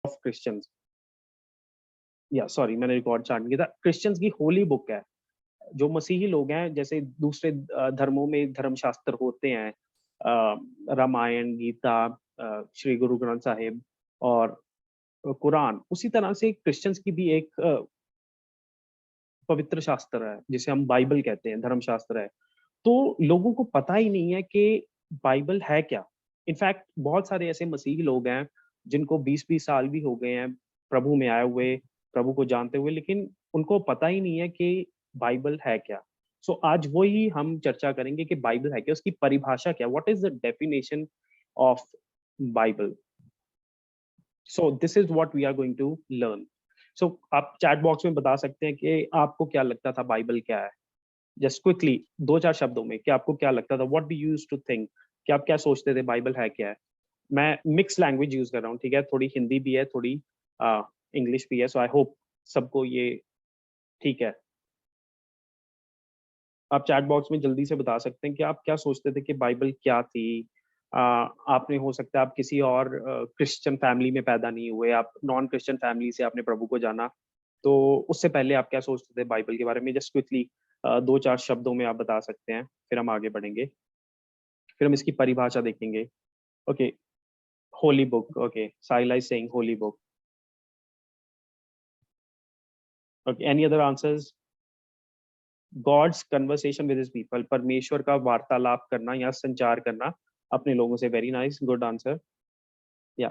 Of Christians, या sorry मैंने record chart किया था, क्रिश्चियंस की होली बुक है। जो मसीही लोग हैं, जैसे दूसरे धर्मों में धर्मशास्त्र होते हैं, रामायण, गीता, श्री गुरु ग्रंथ साहिब और कुरान, उसी तरह से क्रिश्चियंस की भी एक पवित्र शास्त्र है जिसे हम बाइबल कहते हैं, धर्मशास्त्र है। तो लोगों को पता ही नहीं है कि बाइबल है क्या। इनफैक्ट बहुत सारे ऐसे मसीही लोग हैं जिनको 20-20 साल भी हो गए हैं प्रभु में आए हुए, प्रभु को जानते हुए, लेकिन उनको पता ही नहीं है कि बाइबल है क्या। सो आज वही हम चर्चा करेंगे कि बाइबल है क्या, उसकी परिभाषा क्या, what is the definition of Bible. So this is what we are going to learn. So आप चैट बॉक्स में बता सकते हैं कि आपको क्या लगता था बाइबल क्या है। जस्ट क्विकली 2-4 शब्दों में कि आपको क्या लगता था, what do you used to think, कि आप क्या सोचते थे बाइबल है क्या है। मैं मिक्स लैंग्वेज यूज कर रहा हूँ, ठीक है, थोड़ी हिंदी भी है, थोड़ी इंग्लिश भी है, सो आई होप सबको ये ठीक है। आप चैट बॉक्स में जल्दी से बता सकते हैं कि आप क्या सोचते थे कि बाइबल क्या थी। आपने, हो सकता है आप किसी और क्रिश्चियन फैमिली में पैदा नहीं हुए, आप नॉन क्रिश्चियन फैमिली से आपने प्रभु को जाना, तो उससे पहले आप क्या सोचते थे बाइबल के बारे में। जस्ट क्विकली 2-4 शब्दों में आप बता सकते हैं, फिर हम आगे बढ़ेंगे, फिर हम इसकी परिभाषा देखेंगे। Okay, holy book, okay, Saila is saying holy book. Okay, any other answers. God's conversation with his people, परमेश्वर का वार्तालाप करना या संचार करना अपने लोगों से। Very nice, good answer. या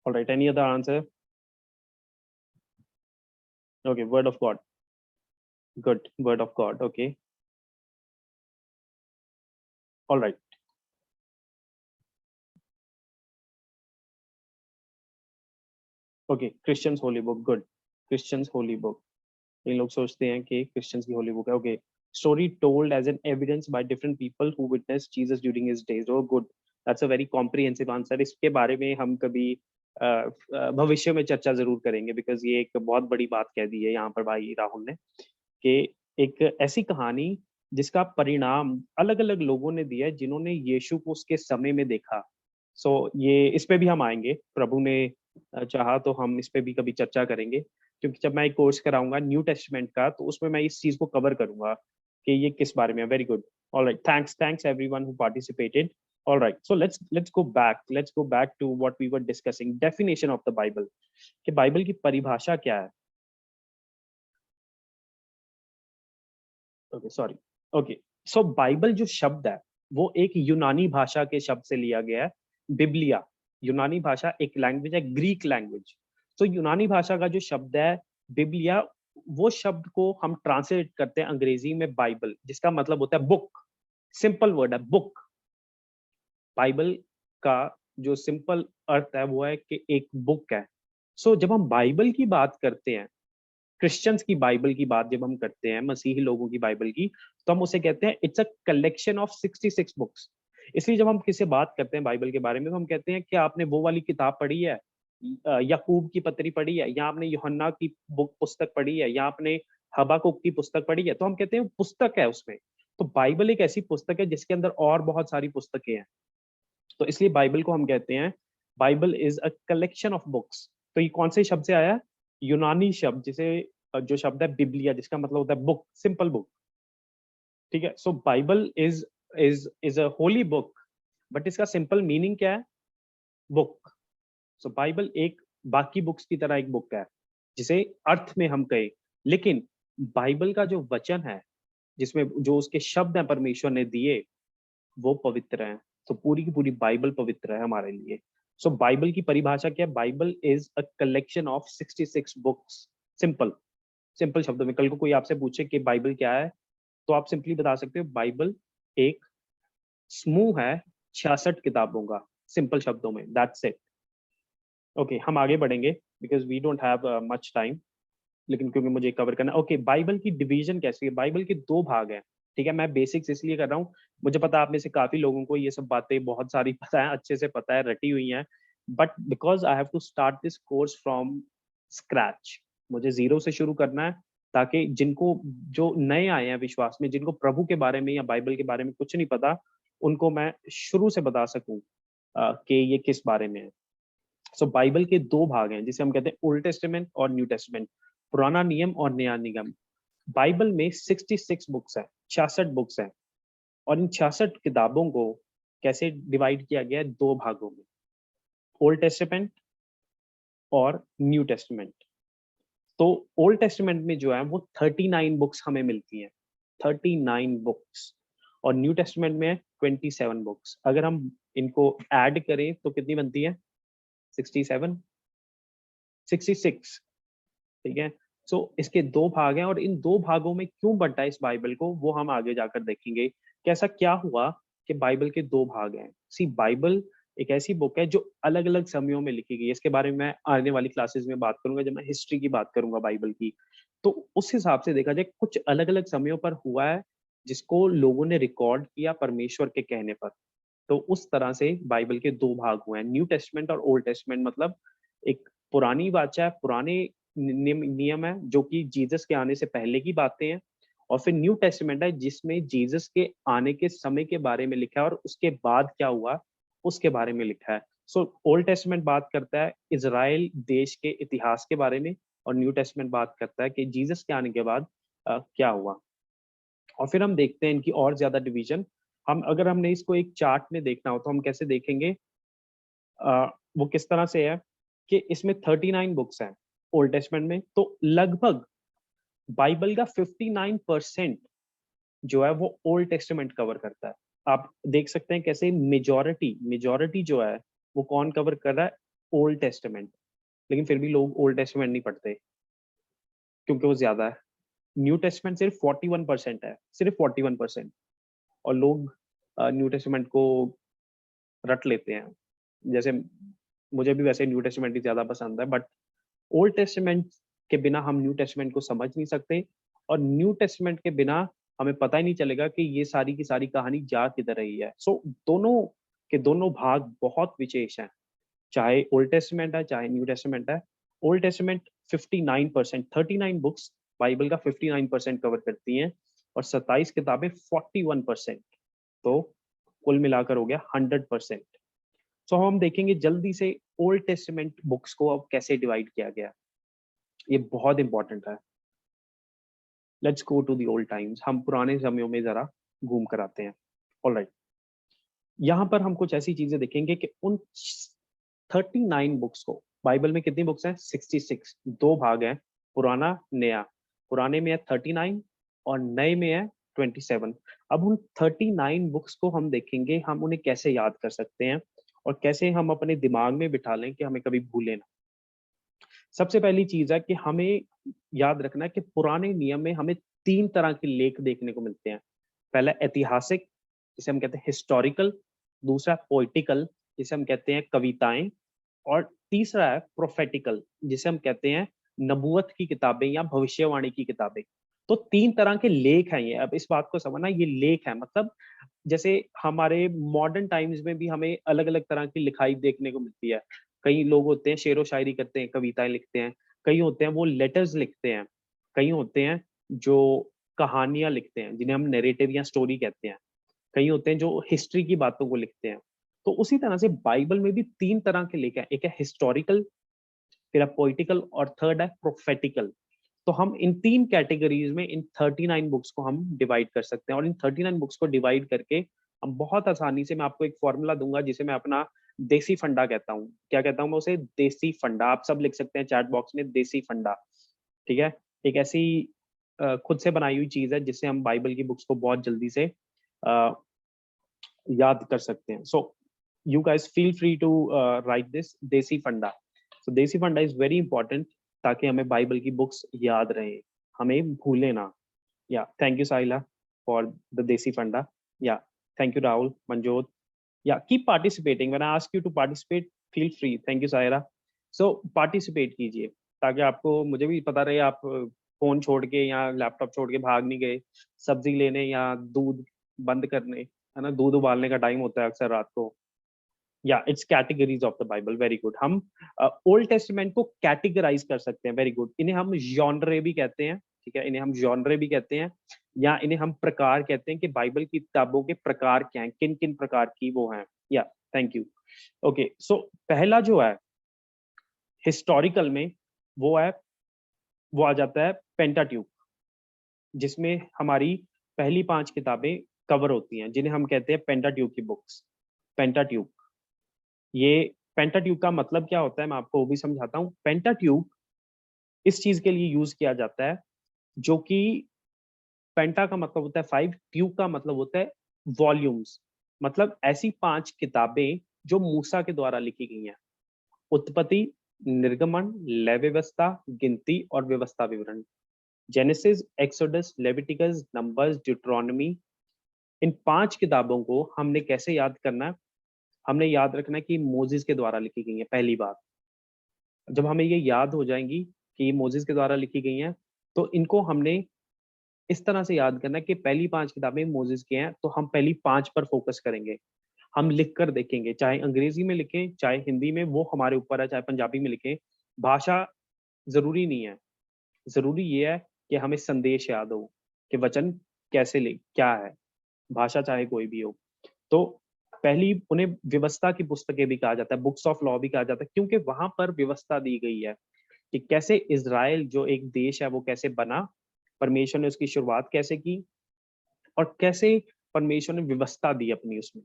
alright, any other answer. Okay, word of God, good, word of God, okay, alright. Okay, Christians holy book, good, Christians holy book. इन लोग सोचते हैं कि क्रिश्चियंस की होली बुक है। Okay, story told as an evidence by different people who witness Jesus during his days. Oh good, that's a very comprehensive answer. इसके बारे में हम कभी भविष्य में चर्चा जरूर करेंगे, बिकॉज ये एक बहुत बड़ी बात कह दी है यहाँ पर भाई राहुल ने, कि एक ऐसी कहानी जिसका परिणाम अलग अलग लोगों ने दिया है जिन्होंने यीशु को उसके समय में देखा। सो ये इस पे भी हम आएंगे, प्रभु ने चाहा तो हम इस पे भी कभी चर्चा करेंगे, क्योंकि जब मैं एक कोर्स कराऊंगा न्यू टेस्टमेंट का, तो उसमें मैं इस चीज को कवर करूंगा कि ये किस बारे में है। Very good, alright, thanks everyone who participated. Alright, so let's go back to what we were discussing, definition of the Bible, कि बाइबल की परिभाषा क्या है। Okay, sorry. Okay, so Bible जो शब्द है वो एक यूनानी भाषा के शब्द से लिया गया है, बिब्लिया। यूनानी भाषा एक लैंग्वेज है, ग्रीक लैंग्वेज। तो यूनानी भाषा का जो शब्द है बिब्लिया, वो शब्द को हम ट्रांसलेट करते हैं अंग्रेजी में बाइबल, जिसका मतलब होता है बुक। सिंपल वर्ड है बुक। बाइबल का जो सिंपल अर्थ है वो है कि एक बुक है। सो जब हम बाइबल की बात करते हैं, क्रिश्चियंस की बाइबल की बात जब हम करते हैं, मसीही लोगों की बाइबल की, तो हम उसे कहते हैं it's a collection of 66 books. इसलिए जब हम किसी बात करते हैं बाइबल के बारे में, तो हम कहते हैं कि आपने वो वाली किताब पढ़ी है, याकूब की पत्री पढ़ी है, या आपने यूहन्ना की बुक पुस्तक पढ़ी है, या आपने हबाकुक की पुस्तक पढ़ी है, तो हम कहते हैं पुस्तक है उसमें। तो बाइबल एक ऐसी पुस्तक है जिसके अंदर और बहुत सारी पुस्तकें हैं, तो इसलिए बाइबल को हम कहते हैं Bible is a collection of books. तो ये कौन से शब्द से आया है? यूनानी शब्द, जिसे जो शब्द है बिब्लिया, जिसका मतलब होता है बुक, सिंपल बुक। ठीक है, so Bible is a holy book, but इसका सिंपल मीनिंग क्या है? बुक। सो बाइबल एक बाकी बुक्स की तरह एक बुक है, जिसे अर्थ में हम कहें, लेकिन बाइबल का जो वचन है, जिसमें जो उसके शब्द हैं परमेश्वर ने दिए, वो पवित्र हैं। तो पूरी की पूरी बाइबल पवित्र है हमारे लिए। सो बाइबल की परिभाषा क्या है? Bible is a collection of 66 books. Simple, simple शब्दों में। कल को कोई आपसे पूछे कि बाइबल क्या है, तो आप सिंपली बता सकते हो बाइबल एक समूह है 66 किताबों का, सिंपल शब्दों में, दैट्स इट। ओके, हम आगे बढ़ेंगे because we don't have much time, लेकिन क्योंकि मुझे कवर करना। ओके, बाइबल की डिवीजन कैसी है? बाइबल के दो भाग हैं, ठीक है। मैं बेसिक्स इसलिए कर रहा हूँ, मुझे पता है आप में से काफी लोगों को ये सब बातें बहुत सारी पता है, अच्छे से पता है, रटी हुई हैं, but because I have to start this course from scratch, मुझे जीरो से शुरू करना है, ताकि जिनको, जो नए आए हैं विश्वास में, जिनको प्रभु के बारे में या बाइबल के बारे में कुछ नहीं पता, उनको मैं शुरू से बता सकूं। कि ये किस बारे में है। सो बाइबल के दो भाग हैं जिसे हम कहते हैं ओल्ड टेस्टामेंट और न्यू टेस्टामेंट, पुराना नियम और नया नियम। बाइबल में 66 बुक्स हैं, 66 बुक्स हैं, और इन 66 किताबों को कैसे डिवाइड किया गया है? दो भागों में, ओल्ड टेस्टामेंट और न्यू टेस्टामेंट। तो ओल्ड टेस्टामेंट में जो है वो 39 बुक्स हमें मिलती हैं, 39 बुक्स, और न्यू टेस्टामेंट में 27 बुक्स। अगर हम इनको ऐड करें तो कितनी बनती है? 67, 66, ठीक है। सो इसके दो भाग हैं, और इन दो भागों में क्यों बंटा है इस बाइबल को, वो हम आगे जाकर देखेंगे कि ऐसा क्या हुआ कि बाइबल के दो भाग हैं। सी बाइबल एक ऐसी बुक है जो अलग अलग समयों में लिखी गई है। इसके बारे में मैं आने वाली क्लासेस में बात करूंगा, जब मैं हिस्ट्री की बात करूंगा बाइबल की। तो उस हिसाब से देखा जाए कुछ अलग अलग समयों पर हुआ है जिसको लोगों ने रिकॉर्ड किया परमेश्वर के कहने पर। तो उस तरह से बाइबल के दो भाग हुए हैं, न्यू टेस्टमेंट और ओल्ड टेस्टमेंट। मतलब एक पुरानी वाचा है, पुराने नियम नियम है जो कि जीसस के आने से पहले की बातें हैं, और फिर न्यू टेस्टमेंट है जिसमें जीसस के आने के समय के बारे में लिखा है और उसके बाद क्या हुआ उसके बारे में लिखा है। सो ओल्ड टेस्टमेंट बात करता है इजराइल देश के इतिहास के बारे में, और न्यू टेस्टमेंट बात करता है कि जीसस के आने के बाद क्या हुआ। और फिर हम देखते हैं इनकी और ज्यादा डिवीजन। हम अगर हमने इसको एक चार्ट में देखना हो तो हम कैसे देखेंगे? वो किस तरह से है कि इसमें 39 बुक्स हैं ओल्ड टेस्टमेंट में, तो लगभग बाइबल का 59% जो है वो ओल्ड टेस्टमेंट कवर करता है। आप देख सकते हैं कैसे मेजॉरिटी मेजॉरिटी जो है वो कौन कवर कर रहा है? Old testament. लेकिन फिर भी लोग ओल्ड टेस्टमेंट नहीं पढ़ते क्योंकि वो ज्यादा है। न्यू टेस्टमेंट सिर्फ 41% है, सिर्फ 41%, और लोग न्यू टेस्टमेंट को रट लेते हैं। जैसे मुझे भी वैसे न्यू टेस्टमेंट ही ज्यादा पसंद है, बट ओल्ड टेस्टमेंट के बिना हम न्यू टेस्टमेंट को समझ नहीं सकते, और न्यू टेस्टमेंट के बिना हमें पता ही नहीं चलेगा कि ये सारी की सारी कहानी जा किधर रही है। सो दोनों के दोनों भाग बहुत विशेष हैं, चाहे ओल्ड टेस्टमेंट है चाहे न्यू टेस्टमेंट है। ओल्ड टेस्टमेंट 59%, 39 बुक्स बाइबल का 59% कवर करती हैं, और 27 किताबें 41%। तो कुल मिलाकर हो गया 100%। सो हम देखेंगे जल्दी से ओल्ड टेस्टमेंट बुक्स को अब कैसे डिवाइड किया गया। ये बहुत इंपॉर्टेंट है। Let's go to the old times. हम पुराने समयों में जरा घूम कर आते हैं। ऑलराइट, यहाँ पर हम कुछ ऐसी चीजें देखेंगे कि उन 39 बुक्स को, बाइबल में कितनी बुक्स हैं? 66, दो भाग हैं, पुराना नया। पुराने में है 39 और नए में है 27। अब उन 39 बुक्स को हम देखेंगे, हम उन्हें कैसे याद कर सकते हैं और कैसे हम अपने दिमाग में बिठा लें कि हमें कभी भूलें ना। सबसे पहली चीज है कि हमें याद रखना है कि पुराने नियम में हमें तीन तरह के लेख देखने को मिलते हैं। पहला ऐतिहासिक, जिसे हम कहते हैं हिस्टोरिकल। दूसरा पोइटिकल, जिसे हम कहते हैं कविताएं। और तीसरा है प्रोफेटिकल, जिसे हम कहते हैं नबूवत की किताबें या भविष्यवाणी की किताबें। तो तीन तरह के लेख हैं ये। अब इस बात को समझना, ये लेख है मतलब जैसे हमारे मॉडर्न टाइम्स में भी हमें अलग अलग तरह की लिखाई देखने को मिलती है। कई लोग होते हैं शेरो शायरी करते हैं, कविताएं लिखते हैं। कई होते हैं वो लेटर्स लिखते हैं। कई होते हैं जो कहानियां लिखते हैं, जिन्हें हम नैरेटिव या स्टोरी कहते हैं। कई होते हैं जो हिस्ट्री की बातों को लिखते हैं। तो उसी तरह से बाइबल में भी तीन तरह के लेख हैं, एक है हिस्टोरिकल, फिर है पोइटिकल, और थर्ड है प्रोफेटिकल। तो हम इन तीन कैटेगरीज में इन 39 बुक्स को हम डिवाइड कर सकते हैं, और इन 39 बुक्स को डिवाइड करके हम बहुत आसानी से, मैं आपको एक फॉर्मूला दूंगा जिसे मैं अपना देसी फंडा कहता हूँ। क्या कहता हूँ मैं उसे? देसी फंडा। आप सब लिख सकते हैं चैट बॉक्स में देसी फंडा, ठीक है। एक ऐसी खुद से बनाई हुई चीज है जिससे हम बाइबल की बुक्स को बहुत जल्दी से याद कर सकते हैं। So you guys feel free to write this desi funda. सो देसी फंडा इज वेरी इंपॉर्टेंट, ताकि हमें बाइबल की बुक्स याद रहे, हमें भूले ना। Yeah thank you Sahila for the desi funda. Yeah thank you Rahul, Manjot. Yeah keep participating, when I ask you to participate feel free. Thank you Saira. So participate कीजिए ताकि आपको, मुझे भी पता रहे आप फोन छोड़ के या लैपटॉप छोड़ के भाग नहीं गए सब्जी लेने या दूध बंद करने, है ना। दूध उबालने का टाइम होता है अक्सर रात को। या it's categories of the Bible, very good. हम ओल्ड टेस्टमेंट को कैटेगराइज कर सकते हैं, वेरी गुड। इन्हें हम जॉनरे भी कहते हैं, ठीक है। इन्हें हम जॉनरे भी कहते हैं, या इन्हें हम प्रकार कहते हैं कि बाइबल की किताबों के प्रकार क्या हैं, किन किन प्रकार की वो हैं। या थैंक यू। ओके, सो पहला जो है हिस्टोरिकल में, वो है, वो आ जाता है पेंटाट्यूक, जिसमें हमारी पहली 5 किताबें कवर होती हैं, जिन्हें हम कहते हैं पेंटाट्यूक की बुक्स। पेंटाट्यूक, ये पेंटाट्यूक का मतलब क्या होता है मैं आपको वो भी समझाता हूँ। पेंटाट्यूक इस चीज के लिए यूज किया जाता है, जो कि पेंटा का मतलब होता है 5, ट्यूब का मतलब होता है वॉल्यूम्स। मतलब ऐसी 5 किताबें जो मूसा के द्वारा लिखी गई हैं। उत्पत्ति, निर्गमन, लय व्यवस्था, गिनती और व्यवस्था विवरण। Genesis, Exodus, Leviticus, Numbers, Deuteronomy. इन 5 किताबों को हमने कैसे याद करना है? हमने याद रखना है कि मोसेस के द्वारा लिखी गई है पहली बार। जब हमें ये याद हो जाएंगी कि ये मोसेस के द्वारा लिखी गई हैं, तो इनको हमने इस तरह से याद करना है कि पहली 5 किताबें मोसेस की हैं, तो हम पहली 5 पर फोकस करेंगे। हम लिख कर देखेंगे, चाहे अंग्रेजी में लिखें, चाहे हिंदी में, वो हमारे ऊपर है, चाहे पंजाबी में लिखें। भाषा ज़रूरी नहीं है। ज़रूरी ये है कि हमें संदेश याद हो कि वचन कैसे ले क्या है, भाषा चाहे कोई भी हो। तो पहली उन्हें व्यवस्था की पुस्तकें भी कहा जाता है, बुक्स ऑफ लॉ भी कहा जाता है, क्योंकि वहाँ पर व्यवस्था दी गई है कि कैसे इज़राइल जो एक देश है वो कैसे बना, परमेश्वर ने उसकी शुरुआत कैसे की और कैसे परमेश्वर ने व्यवस्था दी अपनी उसमें।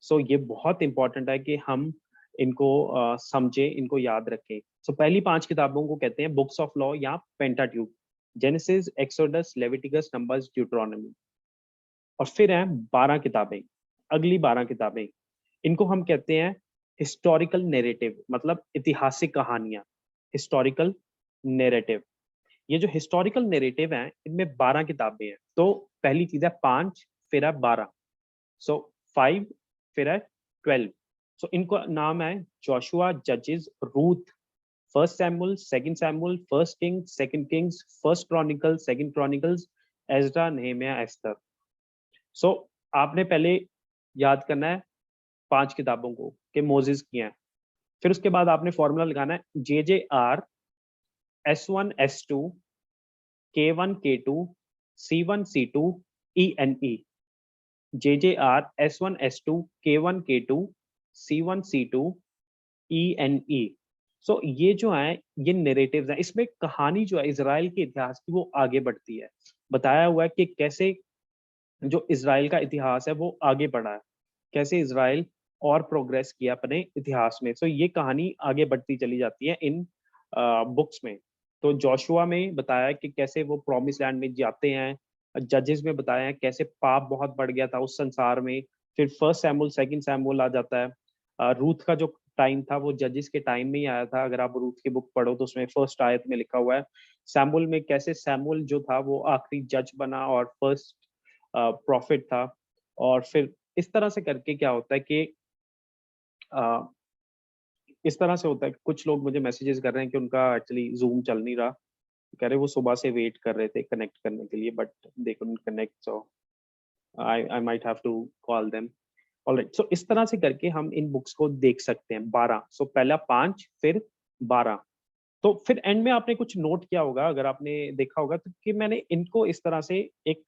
सो ये बहुत इंपॉर्टेंट है कि हम इनको समझें, इनको याद रखें। सो पहली 5 किताबों को कहते हैं बुक्स ऑफ लॉ या Pentateuch. Genesis, Exodus, Leviticus, Numbers, Deuteronomy. और फिर हैं 12 किताबें, अगली 12 किताबें। इनको हम कहते हैं हिस्टोरिकल नैरेटिव, मतलब ऐतिहासिक कहानियाँ। हिस्टोरिकल नैरेटिव, ये जो हिस्टोरिकल नैरेटिव हैं, इनमें 12 किताबें हैं। तो पहली चीज़ है 5, फिर है 12। सो 5, फिर है 12। सो इनको नाम है जोशुआ, जजेस, Ruth, first Samuel, second Samuel, first King, second Kings, first Chronicle, second Chronicles, Ezra, Nehemiah, Esther. So आपने पहले याद करना है 5 किताबों को कि मोसेस की हैं। फिर उसके बाद आपने फॉर्मूला लगाना है JJR, S1 S2, K1 K2, C1 C2, ENE। JJR, S1 S2, K1 K2, C1 C2, ENE। सो ये जो है, ये नैरेटिव्स हैं। इसमें कहानी जो है इज़राइल के इतिहास की, वो आगे बढ़ती है। बताया हुआ है कि कैसे जो इज़राइल का इतिहास है वो आगे बढ़ा है, कैसे इज़राइल और प्रोग्रेस किया अपने इतिहास में। सो ये कहानी आगे बढ़ती चली जाती है इन बुक्स में। तो जोशुआ में बताया है कि कैसे वो प्रॉमिस लैंड में जाते हैं। जजेस में बताया है कैसे पाप बहुत बढ़ गया था उस संसार में। फिर फर्स्ट सैमुअल, सेकंड सैमुअल आ जाता है। रूथ का जो टाइम था वो जजेस के टाइम में ही आया था। अगर आप रूथ की बुक पढ़ो तो उसमें फर्स्ट आयत में लिखा हुआ है। सैमुअल में कैसे सैमुअल जो था वो आखिरी जज बना और फर्स्ट प्रॉफिट था। और फिर इस तरह से करके क्या होता है कि अ, इस तरह से होता है कि कुछ लोग मुझे मैसेजेस कर रहे हैं कि उनका एक्चुअली ज़ूम चल नहीं रहा। कह रहे वो सुबह से वेट कर रहे थे कनेक्ट करने के लिए, but they couldn't connect, so I might have to call them. Alright, so इस तरह से करके हम इन बुक्स को देख सकते हैं 12। सो पहला 5, फिर 12। तो फिर एंड में आपने कुछ नोट किया होगा, अगर आपने देखा होगा तो, कि मैंने इनको इस तरह से एक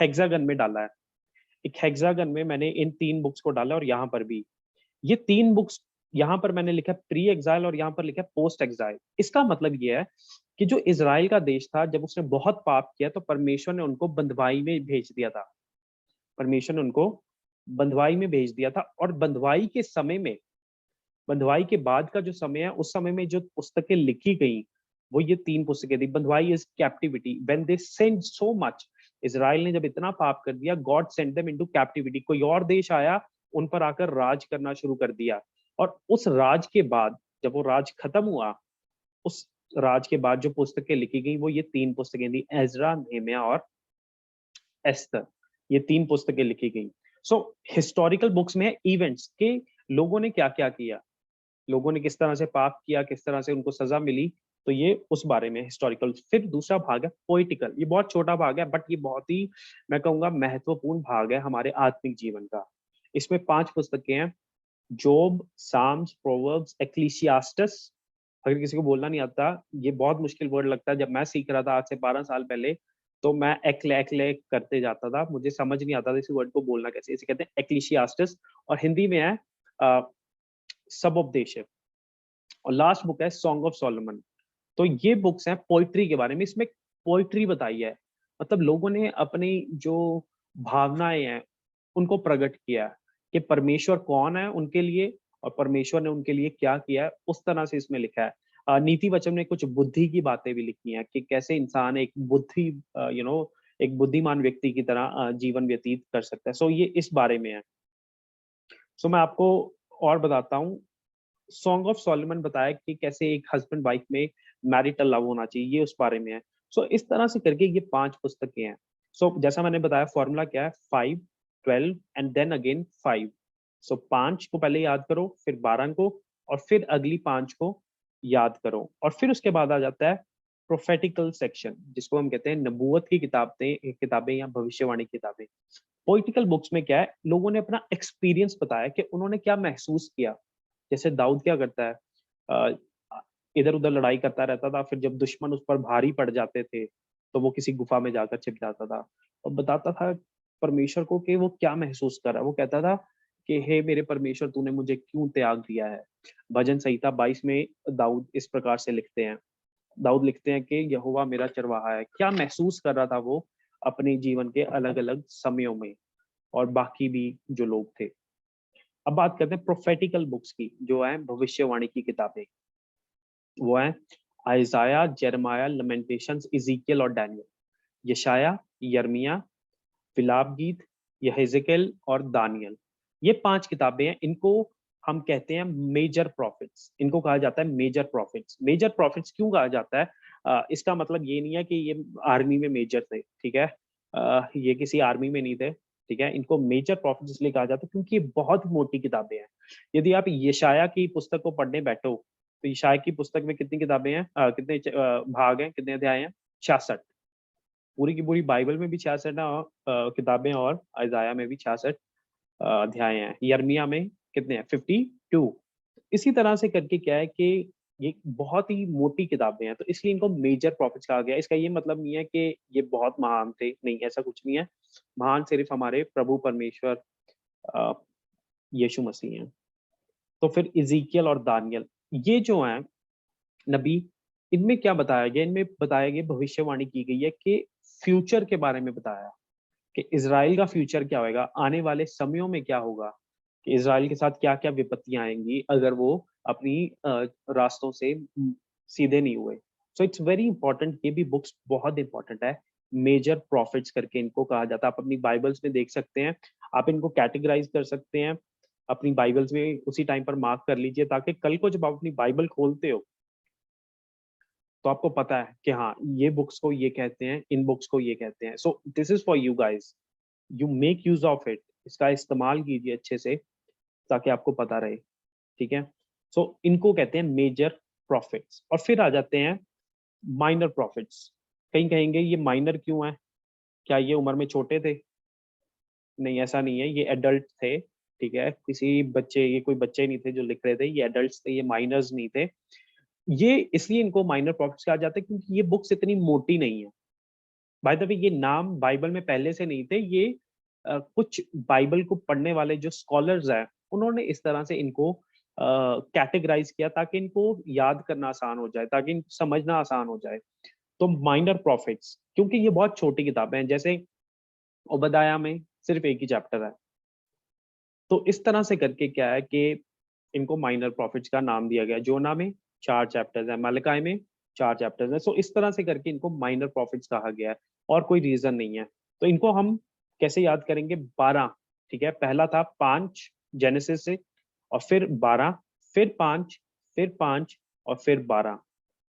हेक्सागन में डाला है। एक हेक्सागन में मैंने इन 3 बुक्स को डाला और यहाँ पर भी। ये 3 बुक्स, यहाँ पर मैंने लिखा है प्री एग्जाइल और यहाँ पर लिखा है पोस्ट एग्जाइल। इसका मतलब ये है कि जो इज़राइल का देश था, जब उसने बहुत पाप किया तो परमेश्वर ने उनको बंधुआई में भेज दिया था। परमेश्वर ने उनको बंधुआई में भेज दिया था, और बंधुआई के समय में, बंधुआई के बाद का जो समय है, उस समय में जो पुस्तकें लिखी गई, वो ये 3 पुस्तकें थी। बंधुआई is captivity, when they sinned so much. Israel ने जब इतना पाप कर दिया, God sent them into captivity. कोई और देश आया, उन पर आकर राज करना शुरू कर दिया। और उस राज के बाद, जब वो राज खत्म हुआ, उस राज के बाद जो पुस्तकें लिखी गई, वो ये 3 पुस्तकें थी, एज़रा, नेहमिया और एस्तर। ये 3 पुस्तकें लिखी गई। सो हिस्टोरिकल बुक्स में इवेंट्स के, लोगों ने क्या-क्या किया, लोगों ने किस तरह से पाप किया, किस तरह से उनको सजा मिली, तो ये उस बारे में हिस्टोरिकल। फिर दूसरा भाग है पोएटिकल। ये बहुत छोटा भाग है, बट ये बहुत ही, मैं कहूँगा, महत्वपूर्ण भाग है हमारे आत्मिक जीवन का। इसमें 5 पुस्तकें हैं, जोब, साम्स, प्रोवर्ब्स, एक्लीसियास्टस। अगर किसी को बोलना नहीं आता, ये बहुत मुश्किल वर्ड लगता है। जब मैं सीख रहा था आज से 12 साल पहले, तो मैं एक्ले एक्ले करते जाता था, मुझे समझ नहीं आता था इस वर्ड को बोलना कैसे, इसे कहते हैं एक्लीसियास्टिस, और हिंदी में है सबोपदेश। और लास्ट बुक है सॉन्ग ऑफ सोलोमन। तो ये बुक्स हैं पोइट्री के बारे में, इसमें पोइट्री बताई है, मतलब लोगों ने अपनी जो भावनाएं हैं उनको प्रकट किया है कि परमेश्वर कौन है उनके लिए, और परमेश्वर ने उनके लिए क्या किया है, उस तरह से इसमें लिखा है। नीति वचन में कुछ बुद्धि की बातें भी लिखी हैं कि कैसे इंसान एक बुद्धि एक बुद्धिमान व्यक्ति की तरह जीवन व्यतीत कर सकता है। सो ये इस बारे में है। सो मैं आपको और बताता हूँ। सॉन्ग ऑफ सोलोमन बताया कि कैसे एक हस्बैंड वाइफ में मैरिटल लव होना चाहिए, ये उस बारे में है। सो इस तरह से करके ये 5 पुस्तकें हैं। सो जैसा मैंने बताया फॉर्मूला क्या है, 5, 12 एंड देन अगेन 5। सो 5 को पहले याद करो, फिर 12 को, और फिर अगली 5 को याद करो, और फिर उसके बाद आ जाता है प्रोफेटिकल सेक्शन, जिसको हम कहते हैं नबूवत की किताबें किताबें या भविष्यवाणी की किताबें। पॉलिटिकल बुक्स में क्या है, लोगों ने अपना एक्सपीरियंस बताया कि उन्होंने क्या महसूस किया। जैसे दाऊद क्या करता है, अ, इधर उधर लड़ाई करता रहता था, फिर जब दुश्मन उस पर भारी पड़ जाते थे तो वो किसी गुफा में जाकर छिप जाता था और बताता था परमेश्वर को कि वो क्या महसूस कर रहा है। वो कहता था कि हे मेरे परमेश्वर, तूने मुझे क्यों त्याग दिया है। भजन संहिता 22 में दाऊद इस प्रकार से लिखते हैं। दाऊद लिखते हैं कि यहोवा मेरा चरवाहा है। क्या महसूस कर रहा था वो अपने जीवन के अलग अलग समयों में, और बाकी भी जो लोग थे। अब बात करते हैं प्रोफेटिकल बुक्स की, जो है भविष्यवाणी की किताबें। वो है आइजाया, जेरमाया, लमेंटेशंस, इज़ीकियल और डैनियल। यशाया, यर्मिया, विलाप गीत, यहेजकेल और दानियल। ये 5 किताबें हैं। इनको हम कहते हैं मेजर प्रॉफिट्स। इनको कहा जाता है मेजर प्रॉफिट्स। मेजर प्रॉफिट्स क्यों कहा जाता है? इसका मतलब ये नहीं है कि ये आर्मी में मेजर थे, ठीक है? ये किसी आर्मी में नहीं थे, ठीक है? इनको मेजर प्रॉफिट्स इसलिए कहा जाता है क्योंकि ये बहुत मोटी किताबें हैं। यदि आप यशाया की पुस्तक को पढ़ने बैठो, तो यशाया की पुस्तक में कितनी किताबें हैं, कितने भाग हैं, कितने अध्याय हैं? 66। पूरी की पूरी बाइबल में भी 66 किताबें, और आइज़ाया में भी 66 अध्याय हैं। यिर्मयाह में कितने हैं? 52। इसी तरह से करके क्या है कि ये बहुत ही मोटी किताबें हैं, तो इसलिए इनको मेजर प्रॉफिट्स कहा गया है। इसका ये मतलब नहीं है कि ये बहुत महान थे, नहीं, ऐसा कुछ नहीं है। महान सिर्फ हमारे प्रभु परमेश्वर अ, यीशु मसीह हैं। तो फिर इज़ीकियल और दानियल, ये जो हैं नबी, इनमें क्या बताया गया? इनमें बताया गया, भविष्यवाणी की गई है कि फ्यूचर के बारे में बताया कि इज़राइल का फ्यूचर क्या होएगा, आने वाले समयों में क्या होगा, कि इज़राइल के साथ क्या-क्या विपत्तियाँ आएँगी अगर वो अपनी रास्तों से सीधे नहीं हुए। सो इट्स वेरी इंपोर्टेंट, ये भी बुक्स बहुत इंपोर्टेंट है। मेजर प्रॉफिट्स करके इनको कहा जाता है। आप अपनी बाइबल्स में देख सकते हैं, आप इनको कैटेगराइज़ कर सकते हैं, अपनी बाइबल्स में उसी टाइम पर मार्क कर लीजिए, ताकि कल को जब आप अपनी बाइबल खोलते हो, तो आपको पता है कि हाँ, ये बुक्स को ये कहते हैं, इन बुक्स को ये कहते हैं। So this is for you guys, you make use of it, इसका इस्तेमाल कीजिए अच्छे से, ताकि आपको पता रहे, ठीक है? सो इनको कहते हैं मेजर प्रॉफिट्स। और फिर आ जाते हैं माइनर प्रॉफिट्स। कहीं कहेंगे ये माइनर क्यों है? क्या ये उम्र में छोटे थे? नहीं, ऐसा नहीं है, ये एडल्ट थे, ठीक है? किसी बच्चे, ये कोई बच्चे नहीं थे जो लिख रहे थे, ये एडल्ट्स थे, ये माइनर्स नहीं थे। ये इसलिए इनको माइनर प्रॉफिट्स कहा जाता है क्योंकि ये बुक्स इतनी मोटी नहीं है। बाय द वे, ये नाम बाइबल में पहले से नहीं थे, ये कुछ बाइबल को पढ़ने वाले जो स्कॉलर्स हैं, उन्होंने इस तरह से इनको कैटेगराइज़ किया ताकि इनको याद करना आसान हो जाए, ताकि इनको समझना आसान हो जाए। तो माइनर प्रॉफिट्स, क्योंकि ये बहुत छोटी किताबें हैं, जैसे ओबदयाह में सिर्फ 1 ही चैप्टर है। तो इस तरह से करके क्या है कि इनको माइनर प्रॉफिट्स का नाम दिया गया है। जोना में 4 चैप्टर्स हैं, मलकाई में 4 चैप्टर्स हैं। सो इस तरह से करके इनको माइनर प्रॉफिट्स कहा गया है, और कोई रीज़न नहीं है। तो इनको हम कैसे याद करेंगे? 12, ठीक है? पहला था 5 जेनेसिस से, और फिर 12, फिर 5, फिर 5 और फिर 12।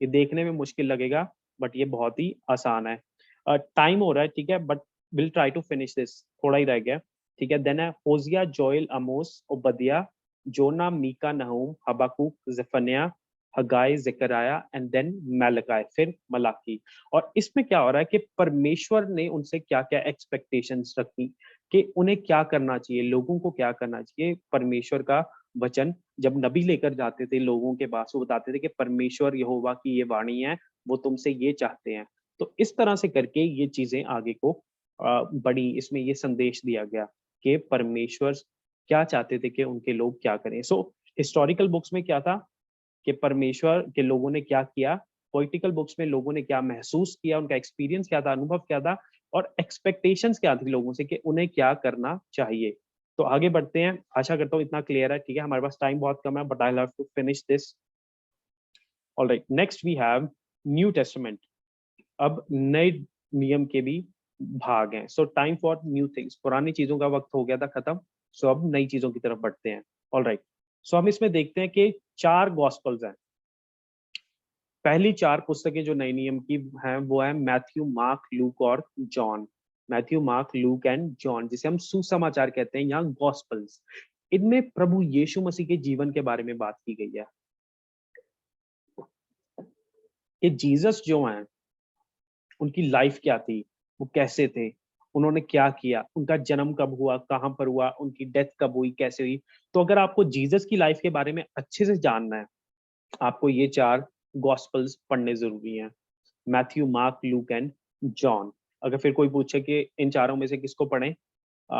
ये देखने में मुश्किल लगेगा, बट ये बहुत ही आसान है। टाइम हो रहा है, ठीक है? But will try to finish this, थोड़ा ही रह गया है, ठीक है? देन है Hosea, Joel, Amos, Obadiah, Jonah, Micah, Nahum, Habakkuk, Zephaniah, Haggai, Zechariah and then Malachi, फिर मलाकी। और इसमें क्या हो रहा है कि परमेश्वर ने उनसे क्या-क्या एक्सपेक्टेशंस रखी, कि उन्हें क्या करना चाहिए, लोगों को क्या करना चाहिए। परमेश्वर का वचन जब नबी लेकर जाते थे लोगों के पास, वो बताते थे कि परमेश्वर यहोवा की ये वाणी है, वो तुमसे ये चाहते हैं। तो इस तरह से करके ये चीजें आगे को बढ़ी। इसमें ये संदेश दिया गया कि परमेश्वर क्या चाहते थे कि उनके लोग क्या करें। सो हिस्टोरिकल बुक्स में क्या था कि परमेश्वर के लोगों ने क्या किया, पॉलिटिकल बुक्स में लोगों ने क्या महसूस किया, उनका एक्सपीरियंस क्या था, अनुभव क्या था, और एक्सपेक्टेशंस क्या थी लोगों से कि उन्हें क्या करना चाहिए। तो आगे बढ़ते हैं, आशा करता हूँ इतना क्लियर है। ठीक है, हमारे पास टाइम बहुत कम है, but I have to finish this. Alright, next we have New Testament. अब नए नियम के भी भाग हैं। So time for new things, पुरानी चीजों का वक्त हो गया था खत्म, सो अब नई चीजों की तरफ बढ़ते हैं। ऑलराइट, सो हम इसमें देखते हैं कि 4 गॉस्पल्स हैं। पहली 4 पुस्तकें जो नए नियम की हैं वो है मैथ्यू, मार्क, लूक और John. Matthew, mark, look and John, जिसे हम सुसमाचार कहते हैं या गॉस्पल्स। इनमें प्रभु यीशु मसीह के जीवन के बारे में बात की गई है कि जीसस जो हैं उनकी लाइफ क्या थी, वो कैसे थे, उन्होंने क्या किया, उनका जन्म कब हुआ, कहाँ पर हुआ, उनकी डेथ कब हुई, कैसे हुई। तो अगर आपको जीसस की लाइफ के बारे में अच्छे से जानना है, आपको ये 4 गॉस्पल्स पढ़ने जरूरी हैं, Matthew, mark, look and John. अगर फिर कोई पूछे कि इन चारों में से किसको पढ़ें,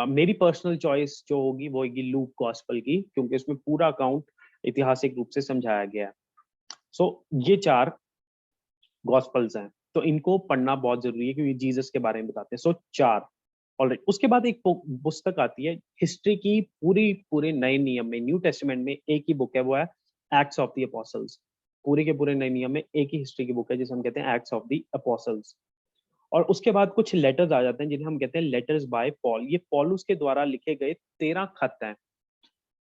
मेरी पर्सनल चॉइस जो होगी वो होगी लूक गॉस्पल की, क्योंकि इसमें पूरा अकाउंट ऐतिहासिक रूप से समझाया गया है। सो ये 4 गॉस्पल्स हैं, तो इनको पढ़ना बहुत जरूरी है क्योंकि जीसस के बारे में बताते हैं। सो 4। ऑलराइट, उसके बाद एक पुस्तक आती है हिस्ट्री की, पूरे नए नियम में, न्यू टेस्टामेंट में एक ही बुक है, वो है एक्ट्स ऑफ द अपोस्टल्स। पूरे के पूरे नए नियम में एक ही हिस्ट्री की बुक है जिसे हम कहते हैं एक्ट्स ऑफ द अपोस्टल्स। और उसके बाद कुछ लेटर्स आ जाते हैं जिन्हें हम कहते हैं लेटर्स बाय पॉल। ये पॉलुस के द्वारा लिखे गए 13 खत हैं।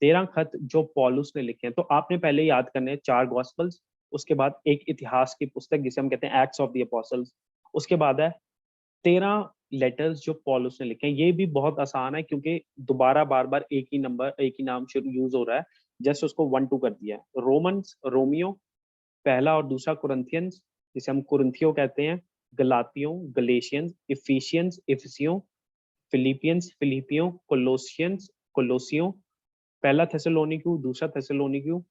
13 खत जो पॉलुस ने लिखे हैं। तो आपने पहले याद करने हैं 4 गॉस्पल्स, उसके बाद एक इतिहास की पुस्तक जिसे हम कहते हैं एक्ट्स ऑफ द अपोस्टल्स, उसके बाद है 13 लेटर्स जो पॉलुस ने लिखे हैं। ये भी बहुत आसान है क्योंकि दोबारा बार बार एक ही नंबर, एक ही नाम शुरू यूज हो रहा है, जस्ट उसको 1-2 कर दिया है। रोमन्स, रोमियो, पहला और दूसरा कुरिन्थियंस जिसे हम कुरिन्थियो कहते हैं, गलातियों, गलेशियंस, इफिशियंस, इफिसियों, फिलिपियंस, फिलिपियों, कोलोसियंस, कोलोसियों, पहला थेसलोनिकू, दूसरा थेसलोनिकू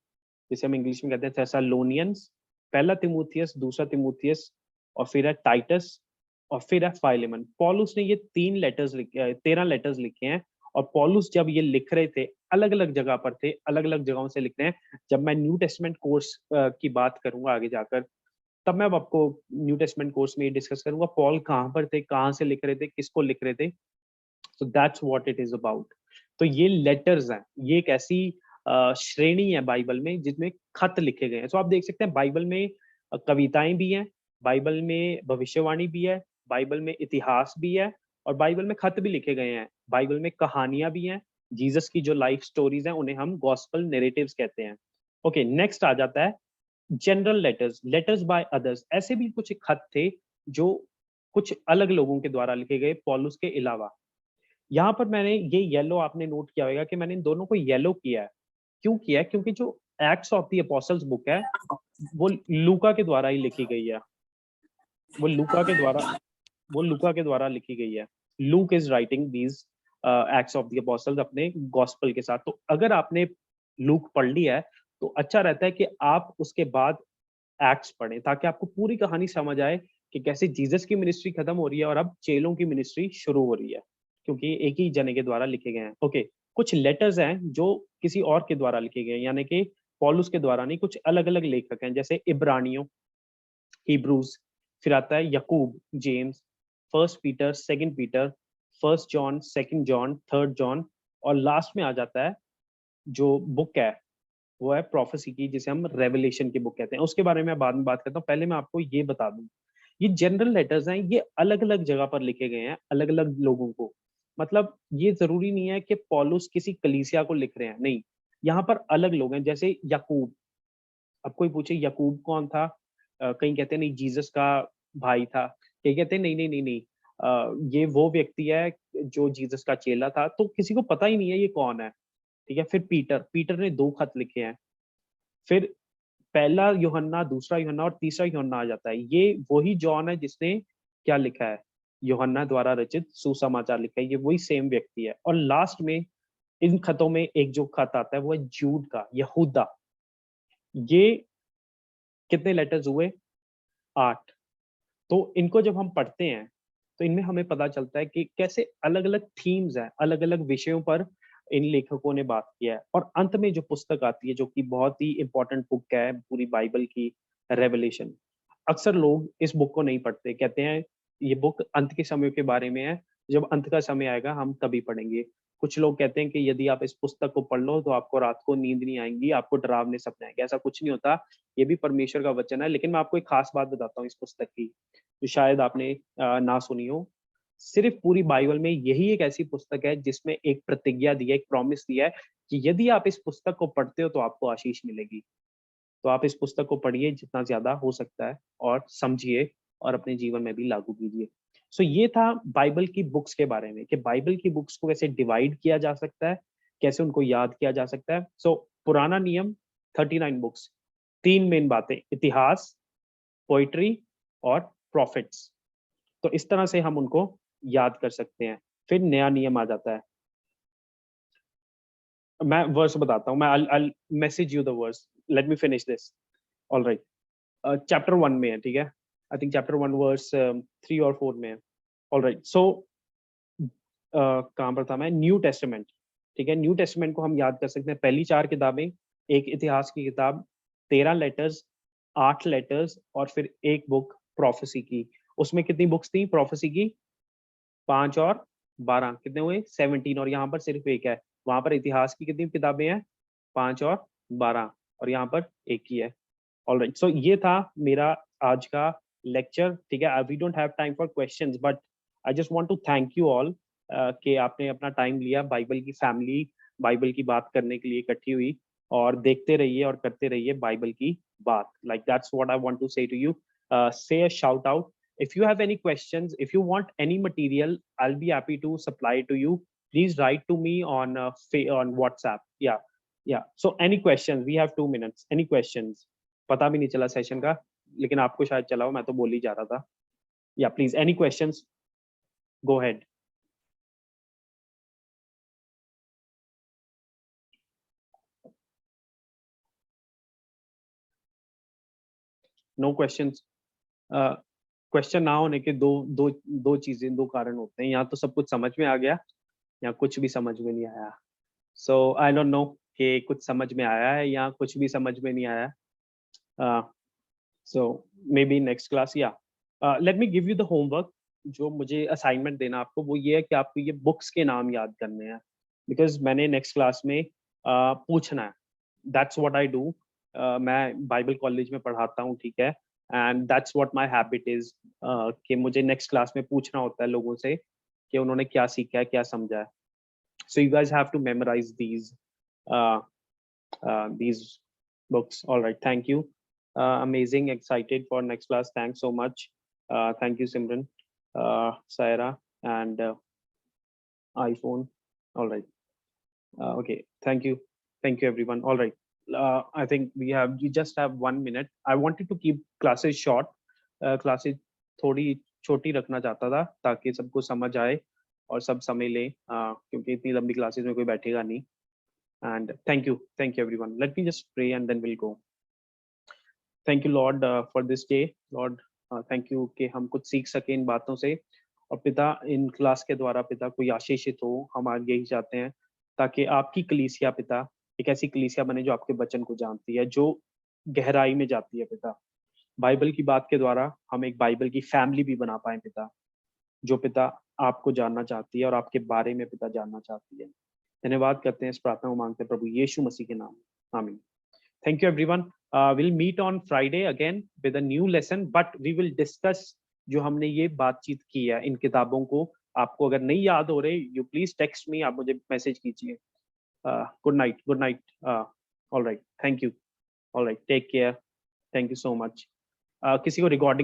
जिसे हम इंग्लिश में कहते हैं थेसालोनियंस, पहला तिमुथियस, दूसरा तिमुथियस, और फिर है टाइटस, और फिर है फाइलेमन। पॉलुस ने ये 3 लेटर्स लिखे, 13 लेटर्स लिखे हैं। और पॉलुस जब ये लिख रहे थे, अलग अलग जगह पर थे, अलग अलग जगहों से लिखते हैं। जब मैं न्यू टेस्टमेंट कोर्स की बात करूंगा आगे जाकर, तब मैं अब आपको न्यू टेस्टमेंट कोर्स में ये डिस्कस करूंगा पॉल कहाँ पर थे, कहाँ से लिख रहे थे, किसको लिख रहे थे। So that's what it is about. तो ये लेटर्स हैं, ये एक ऐसी श्रेणी है बाइबल में जिसमें खत लिखे गए हैं। तो आप देख सकते हैं बाइबल में कविताएं भी हैं, बाइबल में भविष्यवाणी भी है, बाइबल में इतिहास भी है, और बाइबल में खत भी लिखे गए हैं, बाइबल में कहानियां भी हैं। जीसस की जो लाइफ स्टोरीज हैं उन्हें हम गॉस्पल नैरेटिव्स कहते हैं। ओके, नेक्स्ट आ जाता है general letters, letters by others. ऐसे भी कुछ खत थे जो कुछ अलग लोगों के द्वारा लिखे गए पौलुस के अलावा। यहाँ पर मैंने ये येलो आपने नोट किया होगा कि मैंने इन दोनों को येलो किया है। क्यों किया है? क्योंकि जो acts of the apostles book है वो लूका के द्वारा ही लिखी गई है। वो लूका के द्वारा वो लूका के द्वारा लिखी गई है। Look is writing these acts of the apostles अपने गॉस्पल के साथ। तो अगर आपने लूक पढ़ लिया है तो अच्छा रहता है कि आप उसके बाद एक्ट्स पढ़ें, ताकि आपको पूरी कहानी समझ आए कि कैसे जीसस की मिनिस्ट्री खत्म हो रही है और अब चेलों की मिनिस्ट्री शुरू हो रही है, क्योंकि एक ही जने के द्वारा लिखे गए हैं। ओके, कुछ लेटर्स हैं जो किसी और के द्वारा लिखे गए हैं, यानी कि पौलुस के द्वारा नहीं, कुछ अलग अलग लेखक हैं, जैसे इब्रानियों, हिब्रूज, फिर आता है यकूब, James, first Peter, second Peter, first John, second John, third John, और लास्ट में आ जाता है जो बुक है वो है प्रोफेसी की, जिसे हम रेवलेशन की बुक कहते हैं। उसके बारे में बाद में बात करता हूँ, पहले मैं आपको ये बता दूं, ये जनरल लेटर्स हैं, ये अलग अलग जगह पर लिखे गए हैं अलग अलग लोगों को। मतलब ये जरूरी नहीं है कि पौलुस किसी कलीसिया को लिख रहे हैं, नहीं, यहाँ पर अलग लोग हैं। जैसे यकूब, अब कोई पूछे यकूब कौन था, कहीं कहते हैं नहीं जीसस का भाई था, कहीं कहते हैं नहीं नहीं नहीं नहीं, ये वो व्यक्ति है जो जीसस का चेला था। तो किसी को पता ही नहीं है ये कौन है। ठीक है, फिर पीटर, पीटर ने 2 खत लिखे हैं। फिर पहला यूहन्ना, दूसरा यूहन्ना और तीसरा यूहन्ना आ जाता है। ये वही जॉन है जिसने क्या लिखा है, यूहन्ना द्वारा रचित सुसमाचार लिखा है, ये वही सेम व्यक्ति है। और लास्ट में इन खतों में एक जो खत आता है वो है जूड का, यहूदा। ये कितने लेटर्स हुए? 8। तो इनको जब हम पढ़ते हैं तो इनमें हमें पता चलता है कि कैसे अलग-अलग थीम्स हैं, अलग-अलग विषयों पर इन लेखकों ने बात किया है। और अंत में जो पुस्तक आती है, जो कि बहुत ही इम्पोर्टेंट बुक है पूरी बाइबल की, रेवलेशन। अक्सर लोग इस बुक को नहीं पढ़ते, कहते हैं ये बुक अंत के समय के बारे में है, जब अंत का समय आएगा हम तभी पढ़ेंगे। कुछ लोग कहते हैं कि यदि आप इस पुस्तक को पढ़ लो तो आपको रात को नींद नहीं आएँगी, आपको डरावने सपने आएँगे, ऐसा कुछ नहीं होता। ये भी परमेश्वर का वचन है, लेकिन मैं आपको एक खास बात बताता हूँ इस पुस्तक की, जो शायद आपने ना सुनी हो। सिर्फ़ पूरी बाइबल में यही एक ऐसी पुस्तक है जिसमें एक प्रतिज्ञा दी है, एक प्रॉमिस दिया है कि यदि आप इस पुस्तक को पढ़ते हो तो आपको आशीष मिलेगी। तो आप इस पुस्तक को पढ़िए जितना ज़्यादा हो सकता है और समझिए और अपने जीवन में भी लागू कीजिए। सो ये था बाइबल की बुक्स के बारे में कि बाइबल की बुक्स को कैसे डिवाइड किया जा सकता है, कैसे उनको याद किया जा सकता है। सो पुराना नियम 39 बुक्स, 3 मेन बातें, इतिहास, पोएट्री और प्रॉफिट्स। तो इस तरह से हम उनको याद कर सकते हैं। फिर नया नियम आ जाता है। मैं वर्स बताता हूँ, मैं I'll message you the verse, let me finish this, alright. Chapter 1 में है, ठीक है? आई थिंक चैप्टर 1 वर्स 3 और 4 में है। ऑलराइट, सो कहाँ पर था मैं? न्यू टेस्टामेंट, ठीक है? न्यू टेस्टामेंट को हम याद कर सकते हैं, पहली 4 किताबें, एक इतिहास की किताब, 13 लेटर्स, 8 लेटर्स और फिर एक बुक प्रोफेसी की। उसमें कितनी बुक्स थी प्रोफेसी की? 5 और 12 कितने हुए? 17, और यहाँ पर सिर्फ 1 है। वहाँ पर इतिहास की कितनी किताबें हैं? 5 और 12, और यहाँ पर 1 ही है। ऑलराइट, सो ये था मेरा आज का लेक्चर, ठीक है? We don't have time for questions, but I just want to thank you all कि आपने अपना टाइम लिया, बाइबल की फैमिली बाइबल की बात करने के लिए इकट्ठी हुई, और देखते रहिए और करते रहिए बाइबल की बात। Like that's what I want to say to you. Say a shout out. If you have any questions, if you want any material, I'll be happy to supply it to you. Please write to me on on WhatsApp. Yeah, yeah. So any questions? We have 2 minutes. Any questions? पता भी नहीं चला session का, लेकिन आपको शायद चला हो, मैं तो बोल ही जा रहा था। Yeah please, any questions? Go ahead. No questions? Question ना होने के दो दो दो चीजें, दो कारण होते हैं, या तो सब कुछ समझ में आ गया या कुछ भी समझ में नहीं आया। सो आई डोंट नो कि कुछ समझ में आया है या कुछ भी समझ में नहीं आया। सो मे बी नेक्स्ट क्लास, या let me give you the homework. जो मुझे असाइनमेंट देना आपको, वो ये है कि आपको ये बुक्स के नाम याद करने हैं, बिकॉज मैंने नेक्स्ट क्लास में पूछना है। That's what I do. मैं बाइबल कॉलेज में पढ़ाता हूँ, ठीक है? And that's what my habit is, कि मुझे नेक्स्ट क्लास में पूछना होता है लोगों से कि उन्होंने क्या सीखा है, क्या समझा है। So you guys have to memorize uh, these books. All right, thank you. Amazing, excited for next class. Thanks so much. Thank you, Simran, Saira, and iPhone. All right. Okay. Thank you, everyone. All right. I think we just have 1 minute. I wanted to keep classes short. Classes थोड़ी छोटी रखना चाहता था ताकि सबको समझ आए और सब समय लें, क्योंकि इतनी लंबी क्लासेस में कोई बैठेगा नहीं। And thank you everyone. Let me just pray and then we'll go. Thank you Lord for this day. Lord, thank you कि हम कुछ सीख सके इन बातों से, और पिता इन क्लास के द्वारा पिता कोई आशीषित हो, हम आगे यही चाहते हैं, ताकि आपकी कलीसिया पिता एक ऐसी कलीसिया बने जो आपके वचन को जानती है, जो गहराई में जाती है पिता। बाइबल की बात के द्वारा हम एक बाइबल की फैमिली भी बना पाए पिता, जो पिता आपको जानना चाहती है और आपके बारे में पिता जानना चाहती है। धन्यवाद करते हैं, इस प्रार्थना को मांगते हैं प्रभु यीशु मसीह के नाम में, आमीन। Thank you everyone. We'll meet on Friday again with a new lesson, but we will discuss जो हमने ये बातचीत की है इन किताबों को। आपको अगर नहीं याद हो रहे, you please text me, आप मुझे मैसेज कीजिए। Good night, good night. All right, thank you. All right, take care. Thank you so much. किसी को रिकॉर्डिंग